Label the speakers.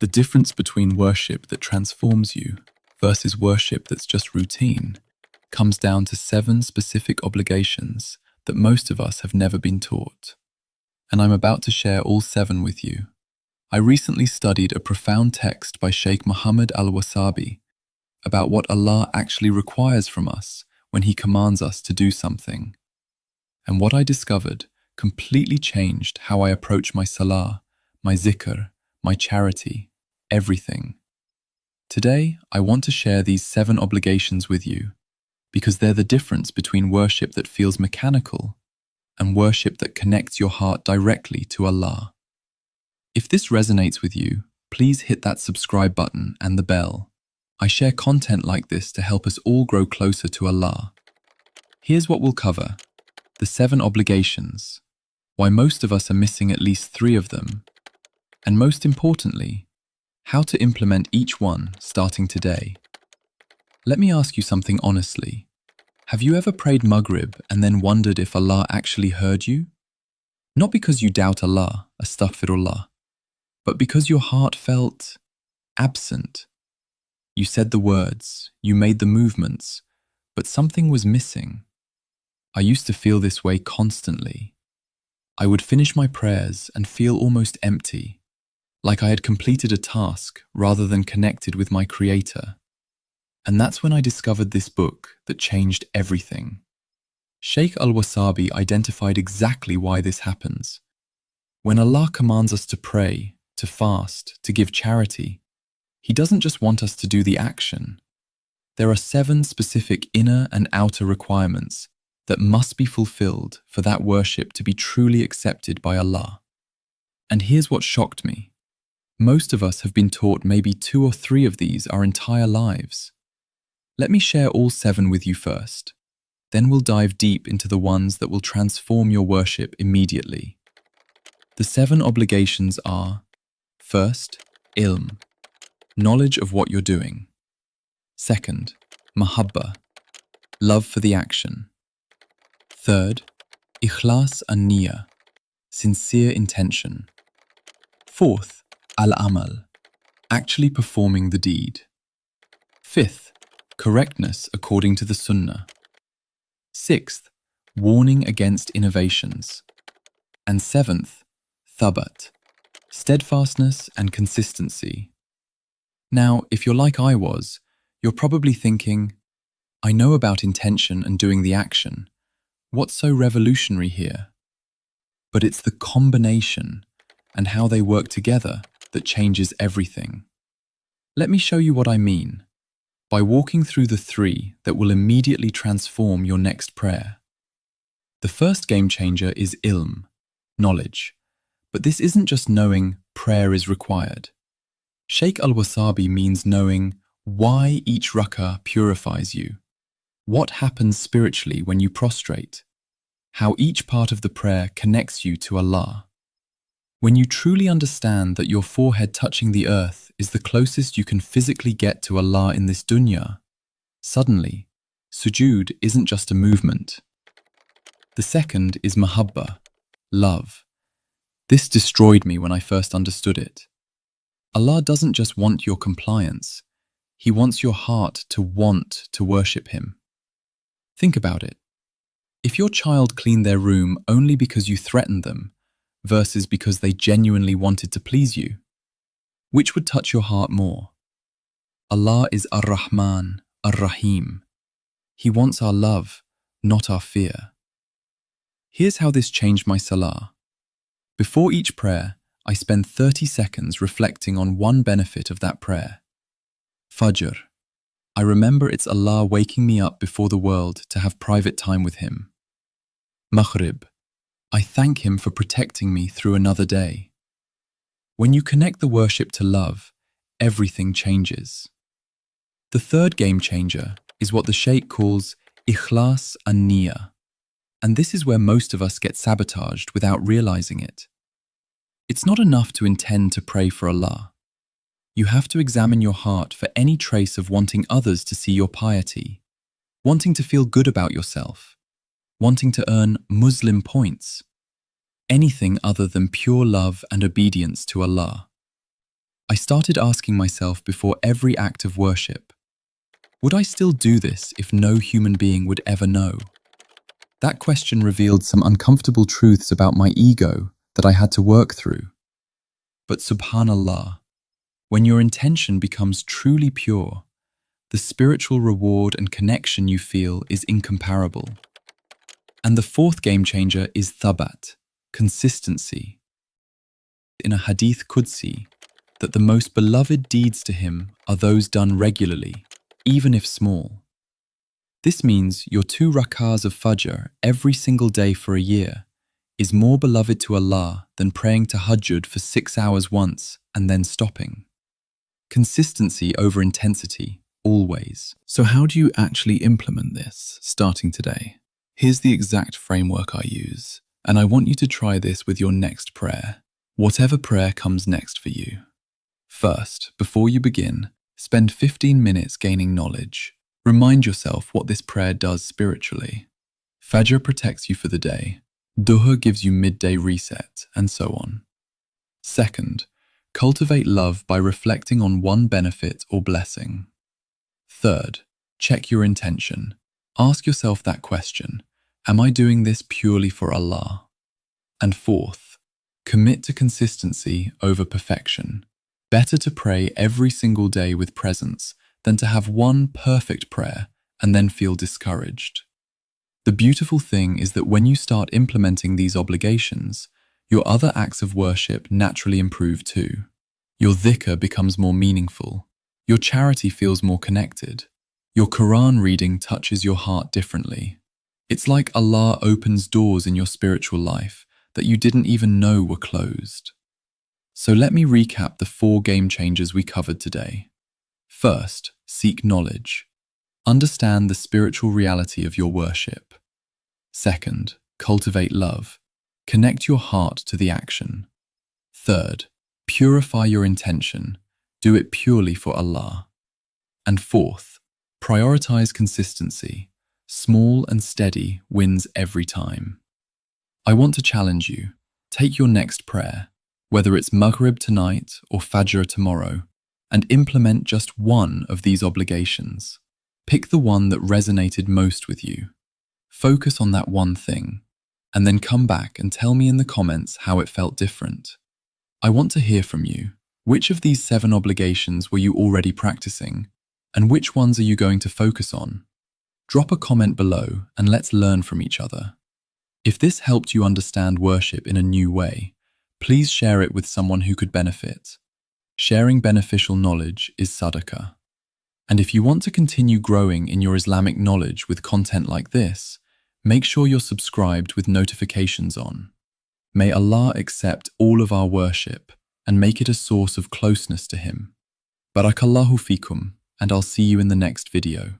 Speaker 1: The difference between worship that transforms you versus worship that's just routine comes down to 7 specific obligations that most of us have never been taught. And I'm about to share all 7 with you. I recently studied a profound text by Sheikh Muhammad al-Wasabi about what Allah actually requires from us when He commands us to do something. And what I discovered completely changed how I approach my Salah, my zikr, my charity, everything. Today, I want to share these 7 obligations with you because they're the difference between worship that feels mechanical and worship that connects your heart directly to Allah. If this resonates with you, please hit that subscribe button and the bell. I share content like this to help us all grow closer to Allah. Here's what we'll cover: the 7 obligations, why most of us are missing at least 3 of them, and most importantly, how to implement each one starting today. Let me ask you something honestly. Have you ever prayed Maghrib and then wondered if Allah actually heard you? Not because you doubt Allah, astaghfirullah, but because your heart felt absent. You said the words, you made the movements, but something was missing. I used to feel this way constantly. I would finish my prayers and feel almost empty, like I had completed a task rather than connected with my Creator. And that's when I discovered this book that changed everything. Sheikh al-Wasabi identified exactly why this happens. When Allah commands us to pray, to fast, to give charity, He doesn't just want us to do the action. There are 7 specific inner and outer requirements that must be fulfilled for that worship to be truly accepted by Allah. And here's what shocked me. Most of us have been taught maybe 2 or 3 of these our entire lives. Let me share all 7 with you first. Then we'll dive deep into the ones that will transform your worship immediately. The 7 obligations are: first, ilm, knowledge of what you're doing. Second, mahabba, love for the action. Third, ikhlas and niyyah, sincere intention. Fourth, al-amal, actually performing the deed. Fifth, correctness according to the sunnah. Sixth, warning against innovations. And 7th, thabat, steadfastness and consistency. Now, if you're like I was, you're probably thinking, I know about intention and doing the action. What's so revolutionary here? But it's the combination and how they work together that changes everything. Let me show you what I mean by walking through the 3 that will immediately transform your next prayer. The first game changer is ilm, knowledge. But this isn't just knowing prayer is required. Sheikh al-Wasabi means knowing why each rak'ah purifies you, what happens spiritually when you prostrate, how each part of the prayer connects you to Allah. When you truly understand that your forehead touching the earth is the closest you can physically get to Allah in this dunya, suddenly, sujood isn't just a movement. The second is mahabba, love. This destroyed me when I first understood it. Allah doesn't just want your compliance, He wants your heart to want to worship Him. Think about it. If your child cleaned their room only because you threatened them, versus because they genuinely wanted to please you, which would touch your heart more? Allah is Ar-Rahman, Ar-Rahim. He wants our love, not our fear. Here's how this changed my salah. Before each prayer, I spend 30 seconds reflecting on one benefit of that prayer. Fajr. I remember it's Allah waking me up before the world to have private time with Him. Maghrib. I thank Him for protecting me through another day. When you connect the worship to love, everything changes. The third game changer is what the Sheikh calls ikhlas and niyyah. And this is where most of us get sabotaged without realizing it. It's not enough to intend to pray for Allah. You have to examine your heart for any trace of wanting others to see your piety, wanting to feel good about yourself, wanting to earn Muslim points, anything other than pure love and obedience to Allah. I started asking myself before every act of worship, would I still do this if no human being would ever know? That question revealed some uncomfortable truths about my ego that I had to work through. But subhanallah, when your intention becomes truly pure, the spiritual reward and connection you feel is incomparable. And the fourth game changer is thabat, consistency. In a hadith Qudsi, that the most beloved deeds to him are those done regularly, even if small. This means your 2 rakahs of Fajr every single day for a year is more beloved to Allah than praying tahajjud for 6 hours once and then stopping. Consistency over intensity, always. So how do you actually implement this, starting today? Here's the exact framework I use, and I want you to try this with your next prayer, whatever prayer comes next for you. First, before you begin, spend 15 minutes gaining knowledge. Remind yourself what this prayer does spiritually. Fajr protects you for the day, Duha gives you midday reset, and so on. Second, cultivate love by reflecting on one benefit or blessing. Third, check your intention. Ask yourself that question, am I doing this purely for Allah? And fourth, commit to consistency over perfection. Better to pray every single day with presence than to have one perfect prayer and then feel discouraged. The beautiful thing is that when you start implementing these obligations, your other acts of worship naturally improve too. Your dhikr becomes more meaningful. Your charity feels more connected. Your Quran reading touches your heart differently. It's like Allah opens doors in your spiritual life that you didn't even know were closed. So let me recap the 4 game changers we covered today. First, seek knowledge. Understand the spiritual reality of your worship. Second, cultivate love. Connect your heart to the action. Third, purify your intention. Do it purely for Allah. And fourth, prioritize consistency. Small and steady wins every time. I want to challenge you. Take your next prayer, whether it's Maghrib tonight or Fajr tomorrow, and implement just one of these obligations. Pick the one that resonated most with you. Focus on that one thing, and then come back and tell me in the comments how it felt different. I want to hear from you. Which of these 7 obligations were you already practicing, and which ones are you going to focus on? Drop a comment below and let's learn from each other. If this helped you understand worship in a new way, please share it with someone who could benefit. Sharing beneficial knowledge is sadaqah. And if you want to continue growing in your Islamic knowledge with content like this, make sure you're subscribed with notifications on. May Allah accept all of our worship and make it a source of closeness to Him. Barakallahu fikum, and I'll see you in the next video.